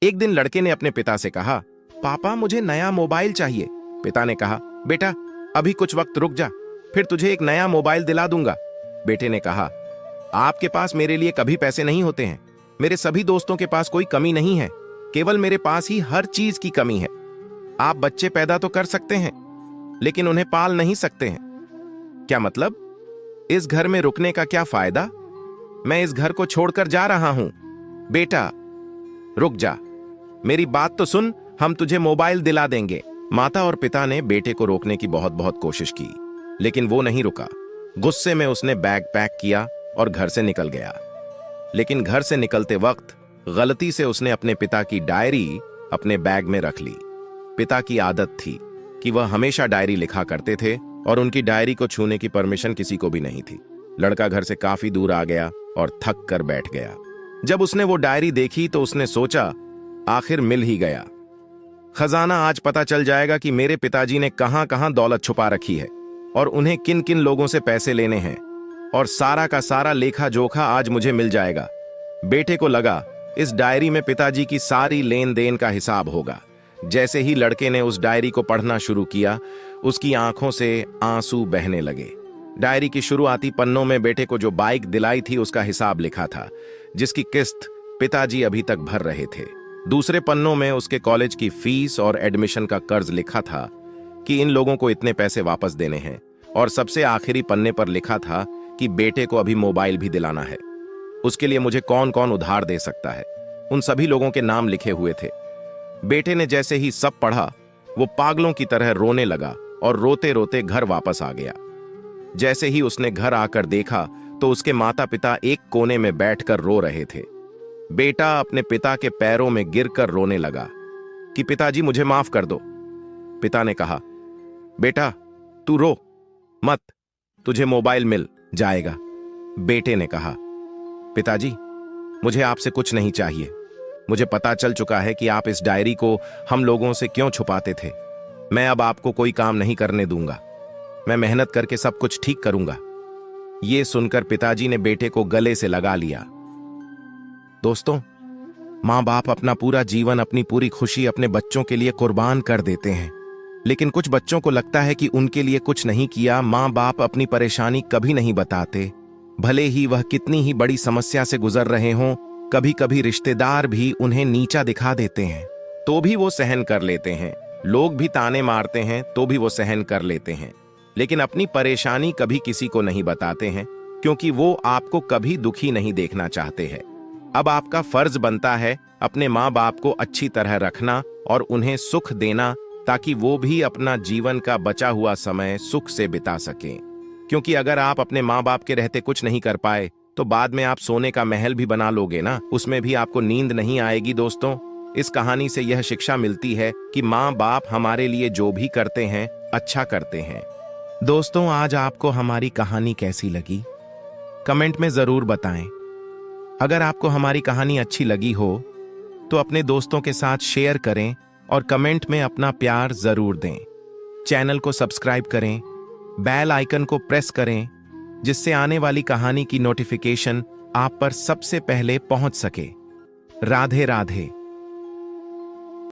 एक दिन लड़के ने अपने पिता से कहा, पापा मुझे नया मोबाइल चाहिए। पिता ने कहा, बेटा अभी कुछ वक्त रुक जा, फिर तुझे एक नया मोबाइल दिला दूंगा। बेटे ने कहा, आपके पास मेरे लिए कभी पैसे नहीं होते हैं। मेरे सभी दोस्तों के पास कोई कमी नहीं है, केवल मेरे पास ही हर चीज की कमी है। आप बच्चे पैदा तो कर सकते हैं, लेकिन उन्हें पाल नहीं सकते हैं। क्या मतलब? इस घर में रुकने का क्या फायदा? मैं इस घर को छोड़कर जा रहा हूं। बेटा रुक जा, मेरी बात तो सुन, हम तुझे मोबाइल दिला देंगे। माता और पिता ने बेटे को रोकने की बहुत बहुत कोशिश की, लेकिन वो नहीं रुका। गुस्से में उसने बैग पैक किया और घर से निकल गया। लेकिन घर से निकलते वक्त गलती से उसने अपने पिता की डायरी अपने बैग में रख ली। पिता की आदत थी कि वह हमेशा डायरी लिखा करते थे और उनकी डायरी को छूने की परमिशन किसी को भी नहीं थी। लड़का घर से काफी दूर आ गया और थक कर बैठ गया। जब उसने वो डायरी देखी तो उसने सोचा, आखिर मिल ही गया। खजाना आज पता चल जाएगा कि मेरे पिताजी ने कहां कहां दौलत छुपा रखी है और उन्हें किन किन लोगों से पैसे लेने हैं, और सारा का सारा लेखा जोखा आज मुझे मिल जाएगा। बेटे को लगा इस डायरी में पिताजी की सारी लेन देन का हिसाब होगा। जैसे ही लड़के ने उस डायरी को पढ़ना शुरू किया, उसकी आंखों से आंसू बहने लगे। डायरी की शुरुआती पन्नों में बेटे को जो बाइक दिलाई थी उसका हिसाब लिखा था, जिसकी किस्त पिताजी अभी तक भर रहे थे। दूसरे पन्नों में उसके कॉलेज की फीस और एडमिशन का कर्ज लिखा था कि इन लोगों को इतने पैसे वापस देने हैं। और सबसे आखिरी पन्ने पर लिखा था कि बेटे को अभी मोबाइल भी दिलाना है। उसके लिए मुझे कौन कौन उधार दे सकता है, उन सभी लोगों के नाम लिखे हुए थे। बेटे ने जैसे ही सब पढ़ा, वो पागलों की तरह रोने लगा और रोते रोते घर वापस आ गया। जैसे ही उसने घर आकर देखा तो उसके माता पिता एक कोने में बैठकर रो रहे थे। बेटा अपने पिता के पैरों में गिरकर रोने लगा कि पिताजी मुझे माफ कर दो। पिता ने कहा, बेटा तू रो मत, तुझे मोबाइल मिल जाएगा। बेटे ने कहा, पिताजी मुझे आपसे कुछ नहीं चाहिए। मुझे पता चल चुका है कि आप इस डायरी को हम लोगों से क्यों छुपाते थे। मैं अब आपको कोई काम नहीं करने दूंगा। मैं मेहनत करके सब कुछ ठीक करूंगा। ये सुनकर पिताजी ने बेटे को गले से लगा लिया। दोस्तों, मां बाप अपना पूरा जीवन, अपनी पूरी खुशी अपने बच्चों के लिए कुर्बान कर देते हैं, लेकिन कुछ बच्चों को लगता है कि उनके लिए कुछ नहीं किया। मां बाप अपनी परेशानी कभी नहीं बताते, भले ही वह कितनी ही बड़ी समस्या से गुजर रहे हों। कभी कभी रिश्तेदार भी उन्हें नीचा दिखा देते हैं तो भी वो सहन कर लेते हैं। लोग भी ताने मारते हैं तो भी वो सहन कर लेते हैं, लेकिन अपनी परेशानी कभी किसी को नहीं बताते हैं, क्योंकि वो आपको कभी दुखी नहीं देखना चाहते हैं। अब आपका फर्ज बनता है अपने माँ बाप को अच्छी तरह रखना और उन्हें सुख देना, ताकि वो भी अपना जीवन का बचा हुआ समय सुख से बिता सकें। क्योंकि अगर आप अपने माँ बाप के रहते कुछ नहीं कर पाए तो बाद में आप सोने का महल भी बना लोगे ना, उसमें भी आपको नींद नहीं आएगी। दोस्तों, इस कहानी से यह शिक्षा मिलती है कि माँ बाप हमारे लिए जो भी करते हैं अच्छा करते हैं। दोस्तों, आज आपको हमारी कहानी कैसी लगी कमेंट में जरूर बताएं। अगर आपको हमारी कहानी अच्छी लगी हो तो अपने दोस्तों के साथ शेयर करें और कमेंट में अपना प्यार जरूर दें। चैनल को सब्सक्राइब करें, बेल आइकन को प्रेस करें, जिससे आने वाली कहानी की नोटिफिकेशन आप पर सबसे पहले पहुंच सके। राधे राधे।